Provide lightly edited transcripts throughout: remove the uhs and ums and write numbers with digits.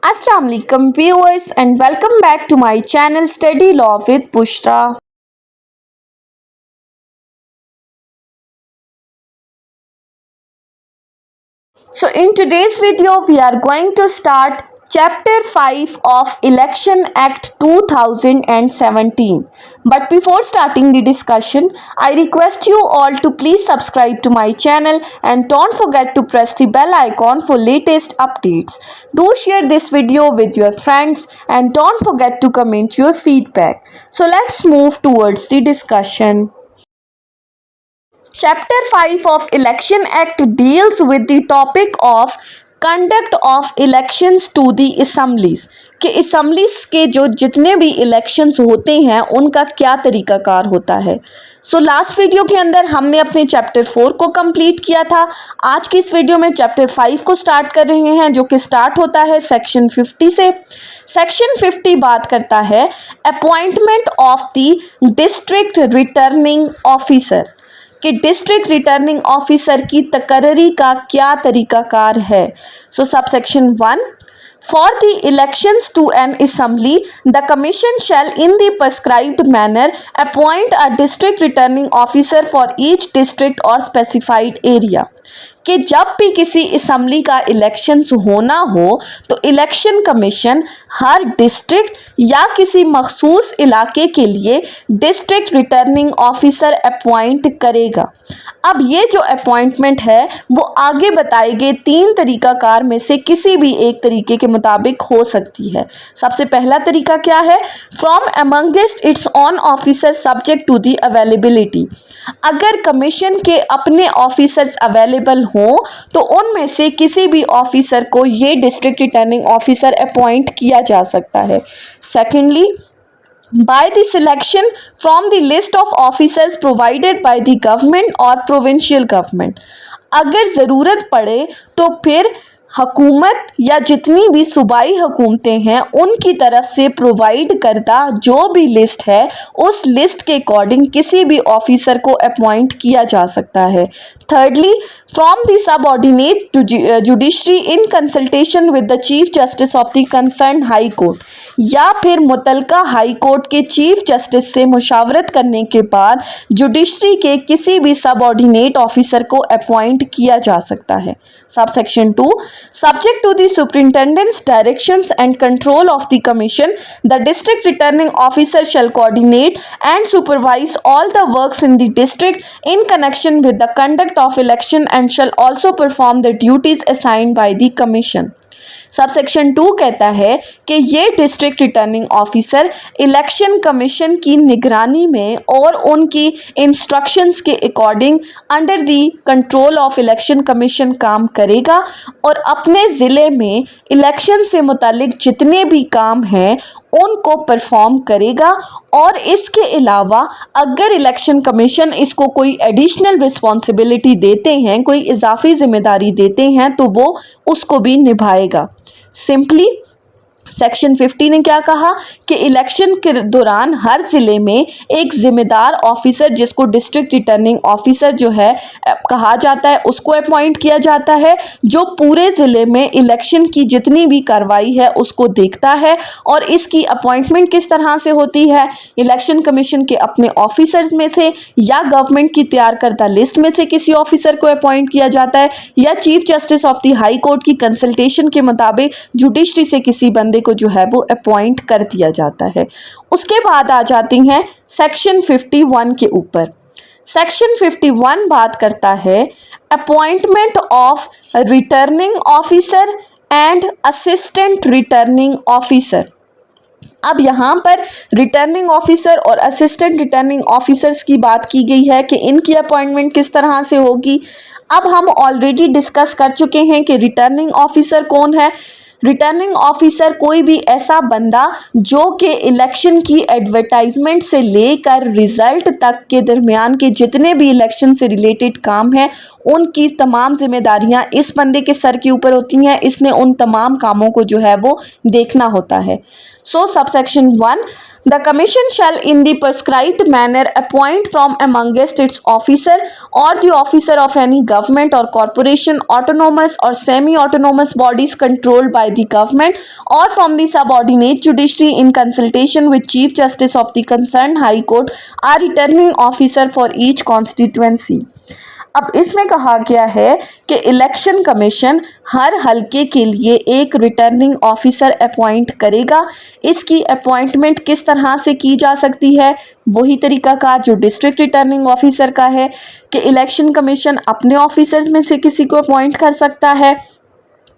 Assalamu alaikum viewers and welcome back to my channel Study Law with Bushra. So in today's video we are going to start chapter 5 of Election Act 2017. But before starting the discussion, I request you all to please subscribe to my channel and don't forget to press the bell icon for latest updates. Do share this video with your friends and don't forget to comment your feedback. So let's move towards the discussion. Chapter 5 of Election Act deals with the topic of conduct of elections to the assemblies कि assemblies के जो जितने भी elections होते हैं उनका क्या तरीकाकार होता है। लास्ट वीडियो के अंदर हमने अपने चैप्टर 4 को कंप्लीट किया था। आज की इस वीडियो में चैप्टर 5 को स्टार्ट कर रहे हैं जो कि स्टार्ट होता है सेक्शन 50 से। सेक्शन 50 बात करता है appointment of the district returning officer कि डिस्ट्रिक्ट रिटर्निंग ऑफिसर की तकर्री का क्या तरीकाकार है। Subsection 1 for the elections to an assembly the commission shall in the prescribed manner appoint a district returning officer for each district और specified area कि जब भी किसी असेंबली का इलेक्शंस होना हो तो इलेक्शन कमीशन हर डिस्ट्रिक्ट या किसी मखसूस इलाके के लिए डिस्ट्रिक्ट रिटर्निंग ऑफिसर अपॉइंट करेगा। अब ये जो अपॉइंटमेंट है वो आगे बताए गए 3 तरीकाकार में से किसी भी एक तरीके के मुताबिक हो सकती है। सबसे पहला तरीका क्या है? From amongst its own officer subject to the availability. अगर कमीशन के अपने ऑफिसर्स अवेलेबल हो तो उनमें से किसी भी ऑफिसर को ये डिस्ट्रिक्ट रिटर्निंग ऑफिसर अपॉइंट किया जा सकता है। Secondly, by the selection from the list of officers provided by the government or provincial government। अगर ज़रूरत पड़े तो फिर हुकूमत या जितनी भी सूबाई हुकूमतें हैं उनकी तरफ से प्रोवाइड करदा जो भी लिस्ट है उस लिस्ट के अकॉर्डिंग किसी भी ऑफिसर को अपॉइंट किया जा सकता है। Thirdly, from the subordinate judiciary in consultation with the chief justice of the concern high court या फिर मुतलका हाई कोर्ट के चीफ जस्टिस से मुशावरत करने के बाद जुडिशरी के किसी भी सबऑर्डिनेट ऑफिसर को अपॉइंट किया जा सकता है। Subsection 2 subject to the superintendent's directions and control of the commission, the district returning officer shall coordinate and supervise all the works in the district in connection with the conduct of election and shall also perform the duties assigned by the commission। Subsection 2 कहता है कि ये district returning officer election commission की निगरानी में और उनकी instructions के according under the control of election commission काम करेगा और अपने ज़िले में इलेक्शन से मुतालिक जितने भी काम हैं उनको परफॉर्म करेगा। और इसके अलावा अगर इलेक्शन कमीशन इसको कोई एडिशनल रिस्पॉन्सिबिलिटी देते हैं, कोई इजाफी जिम्मेदारी देते हैं तो वो उसको भी निभाएगा। सिंपली सेक्शन 50 ने क्या कहा कि इलेक्शन के दौरान हर ज़िले में एक ज़िम्मेदार ऑफिसर जिसको डिस्ट्रिक्ट रिटर्निंग ऑफिसर जो है कहा जाता है उसको अपॉइंट किया जाता है जो पूरे ज़िले में इलेक्शन की जितनी भी कार्रवाई है उसको देखता है। और इसकी अपॉइंटमेंट किस तरह से होती है? इलेक्शन कमीशन के अपने ऑफिसर्स में से या गवर्नमेंट की तैयार करदा लिस्ट में से किसी ऑफिसर को अपॉइंट किया जाता है या chief justice of the high court की कंसल्टेशन के मुताबिक जुडिशरी से किसी बंदे को जो है वो अपॉइंट कर दिया जाता है। उसके बाद आ जाती हैं सेक्शन 51 के ऊपर। सेक्शन 51 बात करता है appointment of returning officer and assistant returning officer. अब यहाँ पर returning officer or assistant returning officers की बात की गई है कि इनकी अपॉइंटमेंट किस तरह से होगी। अब हम ऑलरेडी डिस्कस कर चुके हैं कि रिटर्निंग ऑफिसर कौन है। रिटर्निंग ऑफिसर कोई भी ऐसा बंदा जो कि इलेक्शन की एडवर्टाइजमेंट से लेकर रिज़ल्ट तक के दरमियान के जितने भी इलेक्शन से रिलेटेड काम हैं उनकी तमाम जिम्मेदारियां इस बंदे के सर के ऊपर होती हैं। इसने उन तमाम कामों को जो है वो देखना होता है। Subsection 1 The commission shall in the prescribed manner appoint from amongst its officer or the officer of any government or corporation, autonomous or semi-autonomous bodies controlled by the government, or from the subordinate judiciary in consultation with Chief Justice of the concerned High Court, a returning officer for each constituency. अब इसमें कहा गया है कि election commission हर हलके के लिए एक रिटर्निंग ऑफिसर अपॉइंट करेगा। इसकी अपॉइंटमेंट किस तरह से की जा सकती है? वही तरीकाकार जो डिस्ट्रिक्ट रिटर्निंग ऑफिसर का है कि इलेक्शन कमीशन अपने ऑफिसर्स में से किसी को अपॉइंट कर सकता है,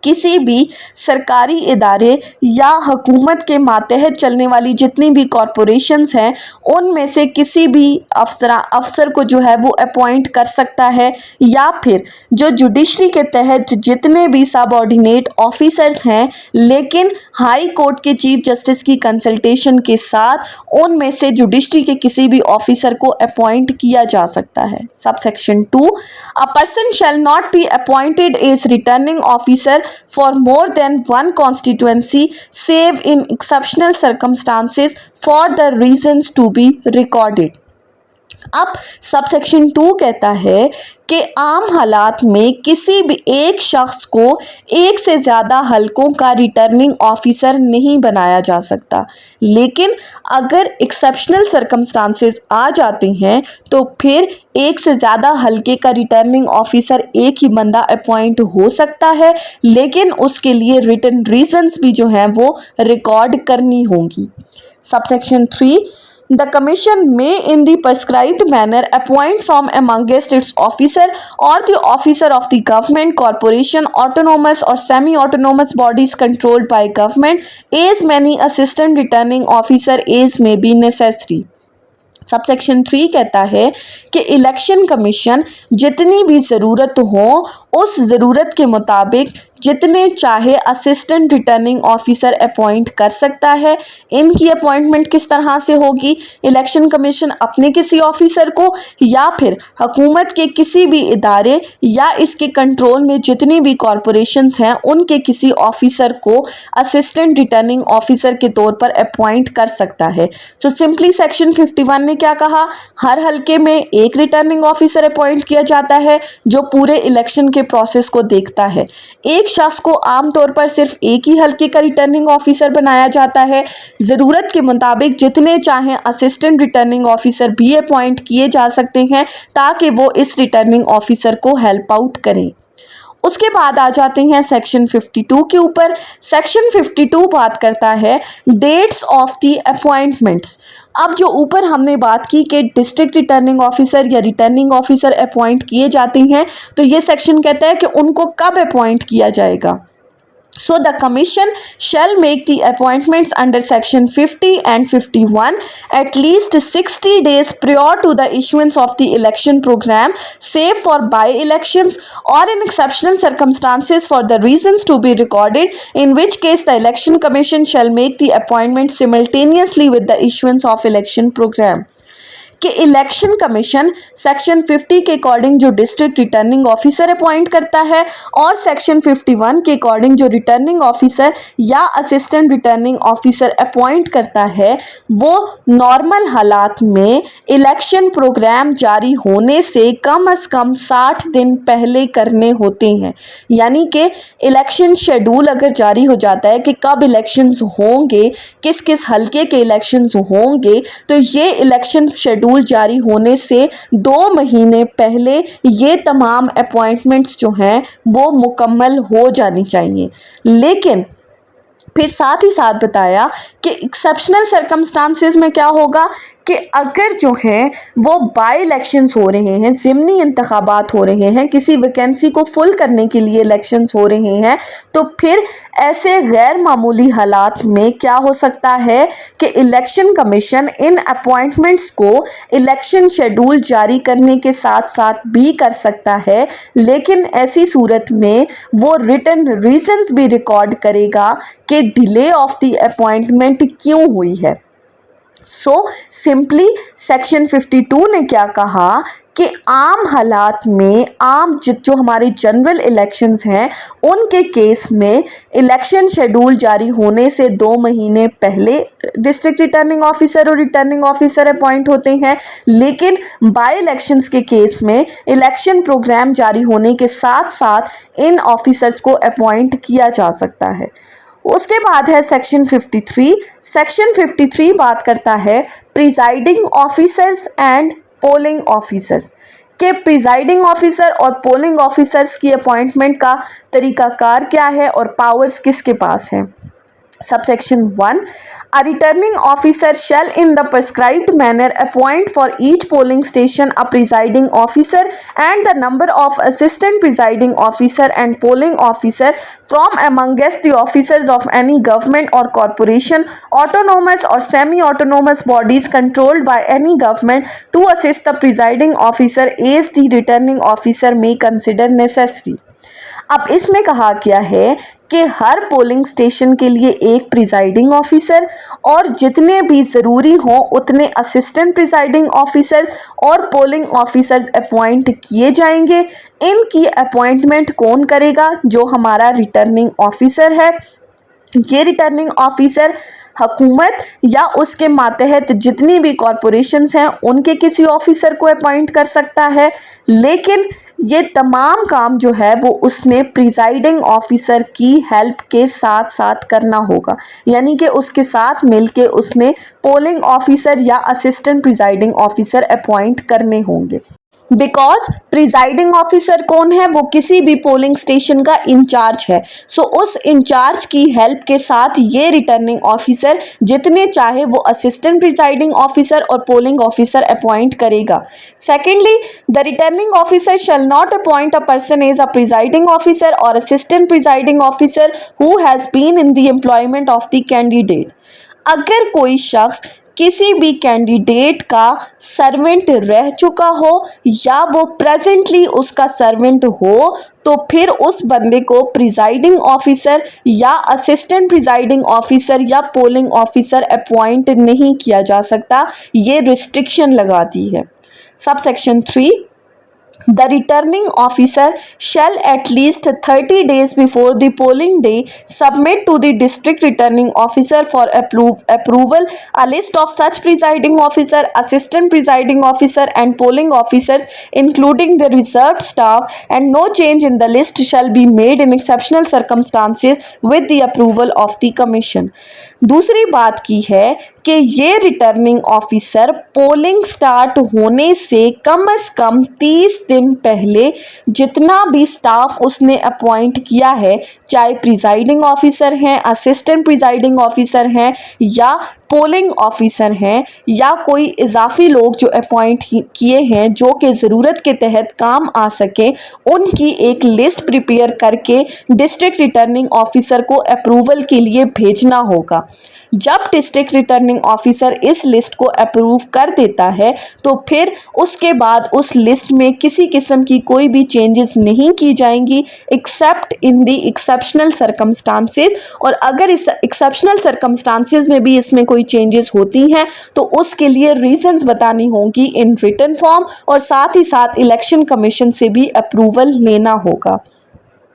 किसी भी सरकारी इदारे या हुकूमत के मातहत चलने वाली जितनी भी कॉरपोरेशंस हैं उनमें से किसी भी अफसर को जो है वो अपॉइंट कर सकता है, या फिर जो जुडिशरी के तहत जितने भी सबऑर्डिनेट ऑफिसर्स हैं लेकिन हाई कोर्ट के चीफ जस्टिस की कंसल्टेशन के साथ उनमें से जुडिशरी के किसी भी ऑफिसर को अपॉइंट किया जा सकता है। Subsection 2, a person shall not be appointed as returning officer for more than one constituency save in exceptional circumstances for the reasons to be recorded। अब सबसेक्शन 2 कहता है कि आम हालात में किसी भी एक शख्स को एक से ज़्यादा हलकों का रिटर्निंग ऑफिसर नहीं बनाया जा सकता, लेकिन अगर एक्सेप्शनल सर्कमस्टांसेस आ जाते हैं तो फिर एक से ज़्यादा हलके का रिटर्निंग ऑफिसर एक ही बंदा अपॉइंट हो सकता है, लेकिन उसके लिए रिटन रीजंस भी जो हैं वो रिकॉर्ड करनी होंगी। Subsection 3, The Commission may in the prescribed manner appoint from amongst its officer or the officer of the government, corporation, autonomous or semi-autonomous bodies controlled by government as many assistant returning officer as may be necessary। Subsection 3 कहता है कि election commission जितनी भी ज़रूरत हो उस ज़रूरत के मुताबिक जितने चाहे असिस्टेंट रिटर्निंग ऑफिसर अपॉइंट कर सकता है। इनकी अपॉइंटमेंट किस तरह से होगी? इलेक्शन कमीशन अपने किसी ऑफिसर को या फिर हुकूमत के किसी भी इदारे या इसके कंट्रोल में जितनी भी कॉरपोरेशंस हैं उनके किसी ऑफिसर को असिस्टेंट रिटर्निंग ऑफिसर के तौर पर अपॉइंट कर सकता है। सो सिंपली सेक्शन 51 ने क्या कहा? हर हलके में एक रिटर्निंग ऑफिसर अपॉइंट किया जाता है जो पूरे इलेक्शन के प्रोसेस को देखता है। एक शख्स को आमतौर पर सिर्फ एक ही हलके का रिटर्निंग ऑफिसर बनाया जाता है। ज़रूरत के मुताबिक जितने चाहें असिस्टेंट रिटर्निंग ऑफिसर भी अपॉइंट किए जा सकते हैं ताकि वो इस रिटर्निंग ऑफिसर को हेल्प आउट करें। उसके बाद आ जाते हैं सेक्शन 52 के ऊपर। सेक्शन 52 बात करता है डेट्स ऑफ द अपॉइंटमेंट्स। अब जो ऊपर हमने बात की कि डिस्ट्रिक्ट रिटर्निंग ऑफिसर या रिटर्निंग ऑफिसर अपॉइंट किए जाते हैं, तो ये सेक्शन कहता है कि उनको कब अपॉइंट किया जाएगा। So the commission shall make the appointments under section 50 and 51 at least 60 days prior to the issuance of the election program, save for by-elections or in exceptional circumstances for the reasons to be recorded, in which case the election commission shall make the appointment simultaneously with the issuance of election program। कि election commission section 50 के according जो district returning officer appoint करता है और section 51 के according जो returning officer या assistant returning officer appoint करता है वो नॉर्मल हालात में इलेक्शन प्रोग्राम जारी होने से कम 60 दिन पहले करने होते हैं। यानी कि इलेक्शन शेड्यूल अगर जारी हो जाता है कि कब इलेक्शंस होंगे, किस किस हलके के इलेक्शंस होंगे, तो ये इलेक्शन शेड्यूल जारी होने से 2 महीने पहले ये तमाम अपॉइंटमेंट्स जो हैं वो मुकम्मल हो जानी चाहिए। लेकिन फिर साथ ही साथ बताया कि एक्सेप्शनल सर्कमस्टांसेस में क्या होगा कि अगर जो है वो बाय इलेक्शंस हो रहे हैं, ज़िमनी इंतखाबात हो रहे हैं, किसी वैकेंसी को फुल करने के लिए इलेक्शंस हो रहे हैं, तो फिर ऐसे गैर मामूली हालात में क्या हो सकता है कि इलेक्शन कमीशन इन अपॉइंटमेंट्स को इलेक्शन शेड्यूल जारी करने के साथ साथ भी कर सकता है, लेकिन ऐसी सूरत में वो रिटन रीजंस भी रिकॉर्ड करेगा कि डिले ऑफ द अपॉइंटमेंट क्यों हुई है। सो सिंपली सेक्शन 52 ने क्या कहा कि आम हालात में जो हमारे जनरल इलेक्शंस हैं उनके केस में इलेक्शन शेड्यूल जारी होने से 2 महीने पहले डिस्ट्रिक्ट रिटर्निंग ऑफिसर और रिटर्निंग ऑफिसर अपॉइंट होते हैं, लेकिन बाय इलेक्शंस के केस में इलेक्शन प्रोग्राम जारी होने के साथ साथ इन ऑफिसर्स को अपॉइंट किया जा सकता है। उसके बाद है सेक्शन 53। सेक्शन 53 बात करता है presiding officers and polling officers के प्रिजाइडिंग ऑफिसर और पोलिंग ऑफिसर्स की अपॉइंटमेंट का तरीकाकार क्या है और पावर्स किसके पास है। Subsection 1. A returning officer shall in the prescribed manner appoint for each polling station a presiding officer and the number of assistant presiding officer and polling officer from amongst the officers of any government or corporation, autonomous or semi-autonomous bodies controlled by any government to assist the presiding officer as the returning officer may consider necessary. अब इसमें कहा गया है कि हर polling station के लिए एक presiding officer और जितने भी ज़रूरी हों उतने असिस्टेंट प्रिजाइडिंग ऑफिसर्स और पोलिंग ऑफिसर्स अपॉइंट किए जाएंगे। इनकी अपॉइंटमेंट कौन करेगा? जो हमारा रिटर्निंग ऑफिसर है। ये रिटर्निंग ऑफिसर हुकूमत या उसके मातहत जितनी भी कॉरपोरेशंस हैं उनके किसी ऑफिसर को अपॉइंट कर सकता है, लेकिन ये तमाम काम जो है वो उसने प्रिजाइडिंग ऑफिसर की हेल्प के साथ साथ करना होगा, यानी कि उसके साथ मिलके उसने पोलिंग ऑफिसर या असिस्टेंट प्रिजाइडिंग ऑफिसर अपॉइंट करने होंगे। बिकॉज प्रिजाइडिंग ऑफिसर कौन है? वो किसी भी पोलिंग स्टेशन का इंचार्ज है। सो उस इंचार्ज की हेल्प के साथ ये रिटर्निंग ऑफिसर जितने चाहे वो असिस्टेंट प्रिजाइडिंग ऑफिसर और पोलिंग ऑफिसर अपॉइंट करेगा। Secondly, the returning officer shall not appoint a person as a presiding officer or assistant presiding officer who has been in the employment of the candidate. अगर कोई शख्स किसी भी candidate का servant रह चुका हो या वो प्रेजेंटली उसका सर्वेंट हो तो फिर उस बंदे को प्रिजाइडिंग ऑफिसर या असिस्टेंट प्रिजाइडिंग ऑफिसर या पोलिंग ऑफिसर अपॉइंट नहीं किया जा सकता। ये रिस्ट्रिक्शन लगा दी है। Subsection 3, the returning officer shall at least 30 days before the polling day submit to the district returning officer for approval a list of such presiding officer, assistant presiding officer and polling officers including the reserved staff, and no change in the list shall be made in exceptional circumstances with the approval of the commission। दूसरी बात की है कि ये returning officer polling start होने से कम 30 दिन पहले जितना भी स्टाफ उसने अपॉइंट किया है, चाहे प्रिजाइडिंग ऑफिसर हैं, असिस्टेंट प्रिजाइडिंग ऑफिसर हैं या पोलिंग ऑफिसर हैं या कोई इजाफी लोग जो अपॉइंट किए हैं जो कि ज़रूरत के तहत काम आ सके, उनकी एक लिस्ट प्रिपेयर करके डिस्ट्रिक्ट रिटर्निंग ऑफिसर को अप्रूवल के लिए भेजना होगा। जब डिस्ट्रिक्ट रिटर्निंग ऑफिसर इस लिस्ट को अप्रूव कर देता है तो फिर उसके बाद उस लिस्ट में किसी किस्म की कोई भी चेंजेस नहीं की जाएंगी एक्सेप्ट इन दी एक्सेप्शनल सर्कमस्टांसेस। और अगर इस एक्सेप्शनल सर्कमस्टांसेस में भी इसमें कोई चेंजेस होती हैं तो उसके लिए रीजंस बतानी होंगी इन रिटन फॉर्म और साथ ही साथ इलेक्शन कमीशन से भी अप्रूवल लेना होगा।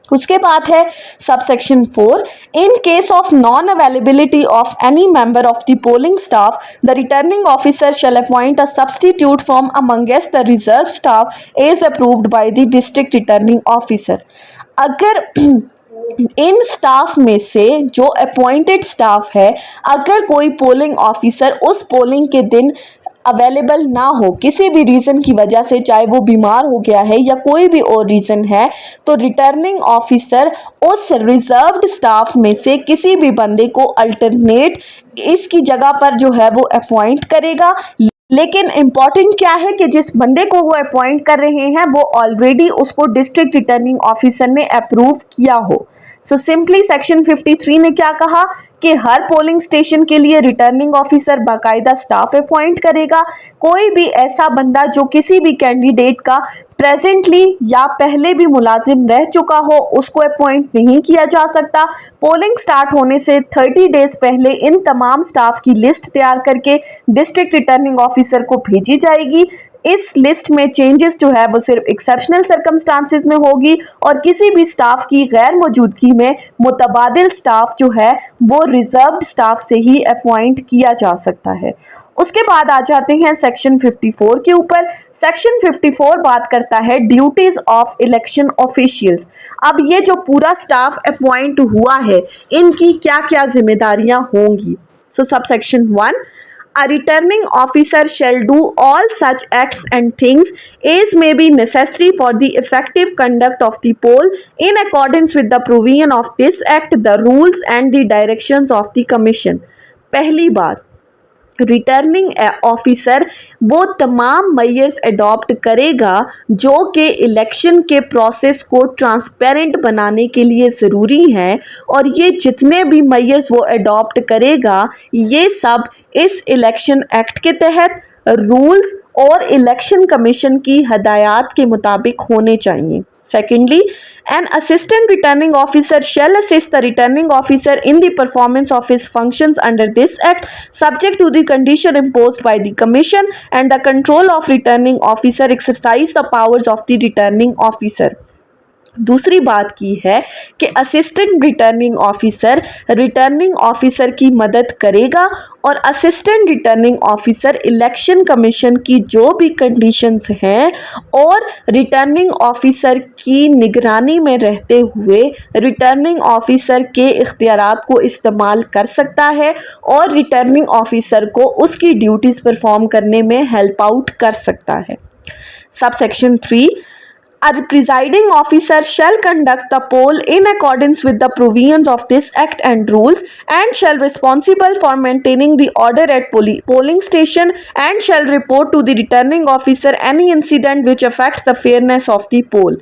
उसके बाद है subsection 4, in case of non availability of any member of the polling staff the returning officer shall appoint a substitute from amongst the reserve staff as approved by the district returning officer. अगर इन staff में से जो appointed staff है, अगर कोई polling officer उस polling के दिन अवेलेबल ना हो किसी भी रीज़न की वजह से, चाहे वो बीमार हो गया है या कोई भी और रीज़न है, तो रिटर्निंग ऑफिसर उस रिजर्व्ड स्टाफ में से किसी भी बंदे को अल्टरनेट इसकी जगह पर जो है वो अपॉइंट करेगा। लेकिन इम्पॉर्टेंट क्या है कि जिस बंदे को वो अपॉइंट कर रहे हैं वो ऑलरेडी उसको डिस्ट्रिक्ट रिटर्निंग ऑफिसर ने अप्रूव किया हो। सो सिंपली सेक्शन 53 ने क्या कहा कि हर पोलिंग स्टेशन के लिए रिटर्निंग ऑफिसर बाकायदा स्टाफ अपॉइंट करेगा। कोई भी ऐसा बंदा जो किसी भी कैंडिडेट का प्रेजेंटली या पहले भी मुलाजिम रह चुका हो उसको अपॉइंट नहीं किया जा सकता। पोलिंग स्टार्ट होने से 30 डेज पहले इन तमाम स्टाफ की लिस्ट तैयार करके डिस्ट्रिक्ट रिटर्निंग ऑफिसर को भेजी जाएगी इस लिस्ट में चेंजेस जो है वो सिर्फ एक्सेप्शनल सर्कमस्टांसेस में होगी और किसी भी स्टाफ की गैर मौजूदगी में मुतबादिल स्टाफ जो है वो रिजर्व्ड स्टाफ से ही अपॉइंट किया जा सकता है। उसके बाद आ जाते हैं सेक्शन 54 के ऊपर। सेक्शन 54 बात करता है ड्यूटीज ऑफ इलेक्शन ऑफिशियल्स। अब ये जो पूरा स्टाफ अपॉइंट हुआ है इनकी क्या क्या जिम्मेदारियां होंगी। सो sub section 1, a returning officer shall do all such acts and things as may be necessary for the effective conduct of the poll in accordance with the provision of this act, the rules and the directions of the commission। पहली बात, returning officer वो तमाम measures adopt करेगा जो कि election के process को transparent बनाने के लिए ज़रूरी हैं, और ये जितने भी मेजर्स वो अडॉप्ट करेगा ये सब इस इलेक्शन एक्ट के तहत रूल्स और इलेक्शन कमीशन की हदायत के मुताबिक होने चाहिए। Secondly, an assistant returning officer shall assist the returning officer in the performance of his functions under this act, subject to the condition imposed by the commission, and the control of returning officer exercise the powers of the returning officer। दूसरी बात की है कि assistant returning officer की मदद करेगा और assistant returning officer election commission की जो भी कंडीशंस हैं और रिटर्निंग ऑफिसर की निगरानी में रहते हुए रिटर्निंग ऑफिसर के इख्तियारात को इस्तेमाल कर सकता है और रिटर्निंग ऑफिसर को उसकी ड्यूटीज़ परफॉर्म करने में हेल्प आउट कर सकता है। Sub section 3, a presiding officer shall conduct the poll in accordance with the provisions of this act and rules, and shall responsible for maintaining the order at polling station, and shall report to the returning officer any incident which affects the fairness of the poll।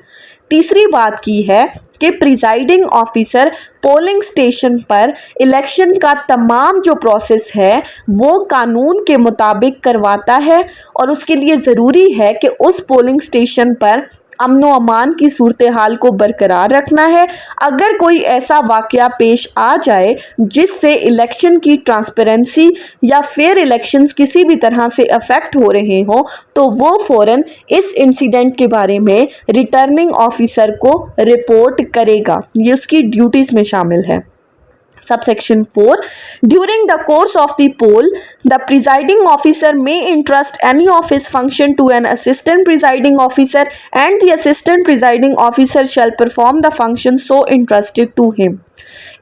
तीसरी बात की है कि presiding officer polling station पर election का तमाम जो process है वो कानून के मुताबिक करवाता है और उसके लिए ज़रूरी है कि उस पोलिंग स्टेशन पर अमन व अमान की सूरत हाल को बरकरार रखना है। अगर कोई ऐसा वाक़या पेश आ जाए जिससे इलेक्शन की ट्रांसपेरेंसी या फेयर इलेक्शंस किसी भी तरह से अफेक्ट हो रहे हों तो वो फ़ौरन इस इंसिडेंट के बारे में रिटर्निंग ऑफिसर को रिपोर्ट करेगा। ये उसकी ड्यूटीज़ में शामिल है। Subsection 4, during the course of the poll, the presiding officer may entrust any of his function to an assistant presiding officer, and the assistant presiding officer shall perform the function so entrusted to him।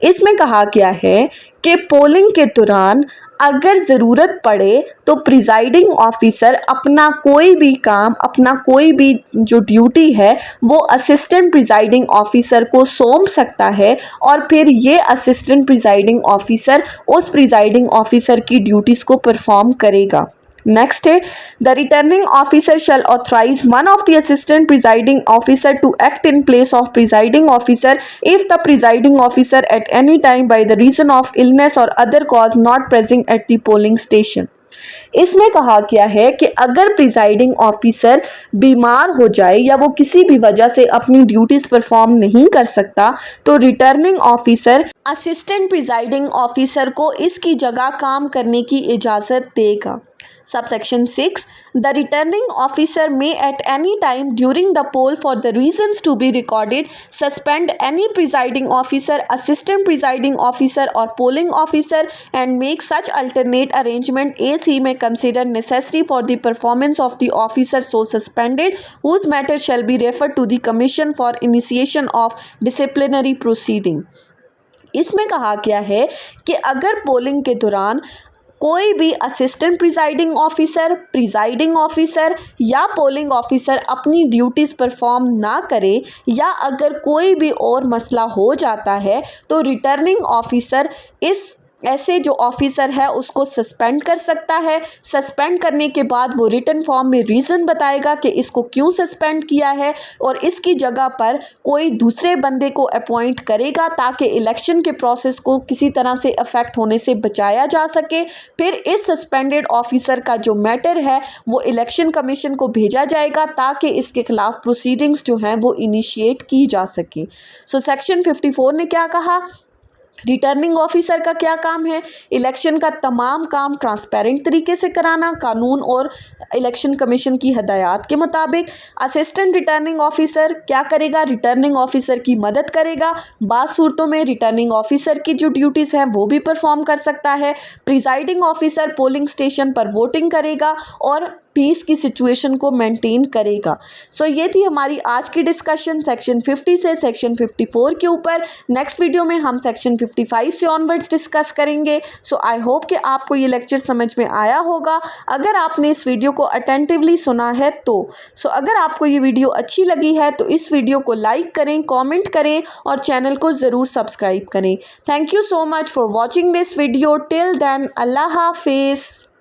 इसमें कहा गया है कि polling के दौरान अगर ज़रूरत पड़े तो प्रिजाइडिंग ऑफिसर अपना कोई भी काम, अपना कोई भी जो ड्यूटी है वो असिस्टेंट प्रिजाइडिंग ऑफिसर को सौंप सकता है और फिर ये असिस्टेंट प्रिजाइडिंग ऑफिसर उस प्रिजाइडिंग ऑफिसर की ड्यूटीज़ को परफॉर्म करेगा। नेक्स्ट है, the returning officer shall authorise one of the assistant presiding officer to act in place of presiding officer if the presiding officer at any time by the reason of illness or other cause not present at the polling station. इसमें कहा गया है कि अगर presiding officer बीमार हो जाए या वो किसी भी वजह से अपनी ड्यूटीज परफॉर्म नहीं कर सकता तो returning officer assistant presiding officer को इसकी जगह काम करने की इजाज़त देगा। Subsection 6, the returning officer may at any time during the poll for the reasons to be recorded suspend any presiding officer, assistant presiding officer or polling officer and make such alternate arrangement as he may consider necessary for the performance of the officer so suspended, whose matter shall be referred to the commission for initiation of disciplinary proceeding। इसमें कहा गया है कि अगर polling के दौरान कोई भी असिस्टेंट प्रिजाइडिंग ऑफिसर या पोलिंग ऑफिसर अपनी ड्यूटीज़ परफॉर्म ना करे या अगर कोई भी और मसला हो जाता है तो रिटर्निंग ऑफिसर इस ऐसे जो ऑफिसर है उसको सस्पेंड कर सकता है। सस्पेंड करने के बाद वो रिटन फॉर्म में रीज़न बताएगा कि इसको क्यों सस्पेंड किया है और इसकी जगह पर कोई दूसरे बंदे को अपॉइंट करेगा ताकि इलेक्शन के प्रोसेस को किसी तरह से अफेक्ट होने से बचाया जा सके। फिर इस सस्पेंडेड ऑफिसर का जो मैटर है वो इलेक्शन कमीशन को भेजा जाएगा ताकि इसके खिलाफ प्रोसीडिंग्स जो हैं वो इनिशिएट की जा सके। सो सेक्शन 54 ने क्या कहा रिटर्निंग ऑफिसर का क्या काम है? इलेक्शन का तमाम काम ट्रांसपेरेंट तरीके से कराना, कानून और इलेक्शन कमीशन की हदायत के मुताबिक। असिस्टेंट रिटर्निंग ऑफिसर क्या करेगा? रिटर्निंग ऑफिसर की मदद करेगा। बाज़ सूरतों में रिटर्निंग ऑफिसर की जो ड्यूटीज़ हैं वो भी परफॉर्म कर सकता है। प्रिजाइडिंग ऑफिसर पोलिंग स्टेशन पर वोटिंग करेगा और पीस की सिचुएशन को मेंटेन करेगा। सो ये थी हमारी आज की डिस्कशन सेक्शन 50 से सेक्शन 54 के ऊपर। नेक्स्ट वीडियो में हम सेक्शन 55 से ऑनवर्ड्स डिस्कस करेंगे। सो आई होप कि आपको ये लेक्चर समझ में आया होगा। अगर आपने इस वीडियो को अटेंटिवली सुना है तो अगर आपको ये वीडियो अच्छी लगी है तो इस वीडियो को लाइक करें, कॉमेंट करें और चैनल को ज़रूर सब्सक्राइब करें। Thank you so much for watching this video. Till then, अल्लाह हाफिज़।